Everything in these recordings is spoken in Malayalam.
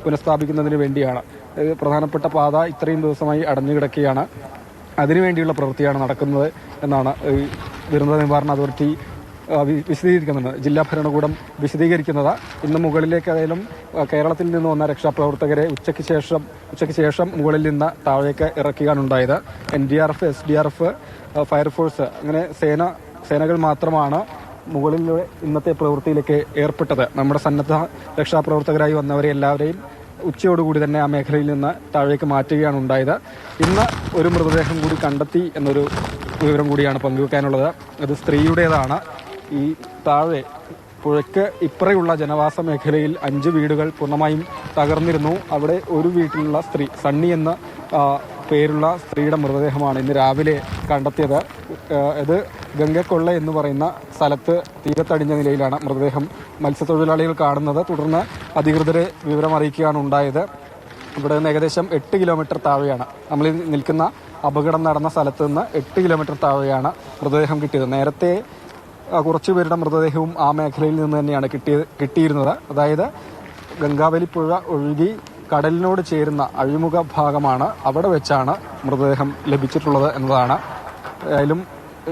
പുനഃസ്ഥാപിക്കുന്നതിന് വേണ്ടിയാണ്. പ്രധാനപ്പെട്ട പാത ഇത്രയും ദിവസമായി അടഞ്ഞുകിടക്കുകയാണ്. അതിനുവേണ്ടിയുള്ള പ്രവൃത്തിയാണ് നടക്കുന്നത് എന്നാണ് ദുരന്ത നിവാരണ അതോറിറ്റി വിശദീകരിക്കുന്നത്. ജില്ലാ ഭരണകൂടം വിശദീകരിക്കുന്നത്. ഇന്ന് മുകളിലേക്ക് ഏതായാലും കേരളത്തിൽ നിന്ന് വന്ന രക്ഷാപ്രവർത്തകരെ ഉച്ചയ്ക്ക് ശേഷം മുകളിൽ നിന്ന് താഴേക്ക് ഇറക്കുകയാണുണ്ടായത്. NDRF, SDRF, ഫയർഫോഴ്സ് അങ്ങനെ സേനകൾ മാത്രമാണ് മുകളിലൂടെ ഇന്നത്തെ പ്രവൃത്തിയിലേക്ക് ഏർപ്പെട്ടത്. നമ്മുടെ സന്നദ്ധ രക്ഷാപ്രവർത്തകരായി വന്നവരെ എല്ലാവരെയും ഉച്ചയോടുകൂടി തന്നെ ആ മേഖലയിൽ നിന്ന് താഴേക്ക് മാറ്റുകയാണ് ഉണ്ടായത്. ഇന്ന് ഒരു മൃതദേഹം കൂടി കണ്ടെത്തി എന്നൊരു വിവരം കൂടിയാണ് പങ്കുവെക്കാനുള്ളത്. അത് സ്ത്രീയുടേതാണ്. ഈ താഴെ പുഴയ്ക്ക് ഇപ്പറയുള്ള ജനവാസ മേഖലയിൽ 5 വീടുകൾ പൂർണ്ണമായും തകർന്നിരുന്നു. അവിടെ ഒരു വീട്ടിലുള്ള സ്ത്രീ, സണ്ണി എന്ന പേരുള്ള സ്ത്രീയുടെ മൃതദേഹമാണ് ഇന്ന് രാവിലെ കണ്ടെത്തിയത്. ഇത് ഗംഗക്കൊള്ള എന്ന് പറയുന്ന സ്ഥലത്ത് തീരത്തടിഞ്ഞ നിലയിലാണ് മൃതദേഹം മത്സ്യത്തൊഴിലാളികൾ കാണുന്നത്. തുടർന്ന് അധികൃതരെ വിവരമറിയിക്കുകയാണ് ഉണ്ടായത്. ഇവിടെ നിന്ന് ഏകദേശം 8 കിലോമീറ്റർ താഴെയാണ്, നമ്മൾ നിൽക്കുന്ന അപകടം നടന്ന സ്ഥലത്ത് നിന്ന് 8 കിലോമീറ്റർ താഴെയാണ് മൃതദേഹം കിട്ടിയത്. നേരത്തെ കുറച്ചുപേരുടെ മൃതദേഹവും ആ മേഖലയിൽ നിന്ന് തന്നെയാണ് കിട്ടിയിരുന്നത്. അതായത് ഗംഗാവലിപ്പുഴ ഒഴുകി കടലിനോട് ചേരുന്ന അഴിമുഖ ഭാഗമാണ്. അവിടെ വെച്ചാണ് മൃതദേഹം ലഭിച്ചിട്ടുള്ളത് എന്നതാണ്. ഏതായാലും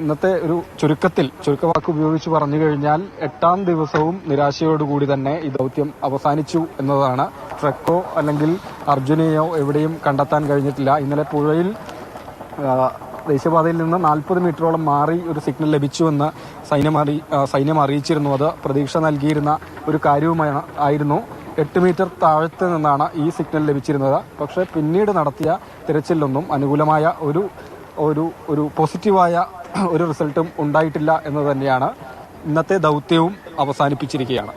ഇന്നത്തെ ഒരു ചുരുക്കവാക്ക് ഉപയോഗിച്ച് പറഞ്ഞു കഴിഞ്ഞാൽ 8ാം ദിവസവും നിരാശയോടുകൂടി തന്നെ ഈ ദൗത്യം അവസാനിച്ചു എന്നതാണ്. ട്രക്കോ അല്ലെങ്കിൽ അർജുനെയോ എവിടെയും കണ്ടെത്താൻ കഴിഞ്ഞിട്ടില്ല. ഇന്നലെ പുഴയിൽ ദേശീയപാതയിൽ നിന്ന് 40 മീറ്ററോളം മാറി ഒരു സിഗ്നൽ ലഭിച്ചുവെന്ന് സൈന്യം അറിയിച്ചിരുന്നു. അത് പ്രതീക്ഷ നൽകിയിരുന്ന ഒരു കാര്യവുമായിരുന്നു. 8 മീറ്റർ താഴത്ത് നിന്നാണ് ഈ സിഗ്നൽ ലഭിച്ചിരുന്നത്. പക്ഷേ പിന്നീട് നടത്തിയ തിരച്ചിലൊന്നും അനുകൂലമായ ഒരു പോസിറ്റീവായ ഒരു റിസൾട്ടും ഉണ്ടായിട്ടില്ല എന്ന് തന്നെയാണ്. ഇന്നത്തെ ദൗത്യവും അവസാനിപ്പിച്ചിരിക്കുകയാണ്.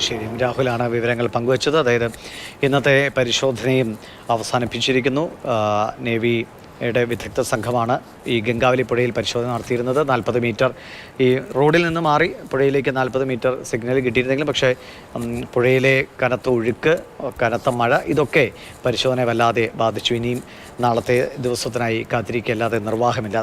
ശരി രാഹുലാണ് വിവരങ്ങൾ പങ്കുവച്ചത്. അതായത് ഇന്നത്തെ പരിശോധനയും അവസാനിപ്പിച്ചിരിക്കുന്നു. നേവിയുടെ വിദഗ്ധ സംഘമാണ് ഈ ഗംഗാവലി പുഴയിൽ പരിശോധന നടത്തിയിരുന്നത്. 40 മീറ്റർ ഈ റോഡിൽ നിന്ന് മാറി പുഴയിലേക്ക് 40 മീറ്റർ സിഗ്നൽ കിട്ടിയിരുന്നെങ്കിലും പക്ഷേ പുഴയിലെ കനത്ത ഒഴുക്ക്, കനത്ത മഴ ഇതൊക്കെ പരിശോധനയെ വല്ലാതെ ബാധിച്ചു. ഇനിയും നാളത്തെ ദിവസത്തിനായി കാത്തിരിക്കുകയല്ലാതെ നിർവാഹമില്ല.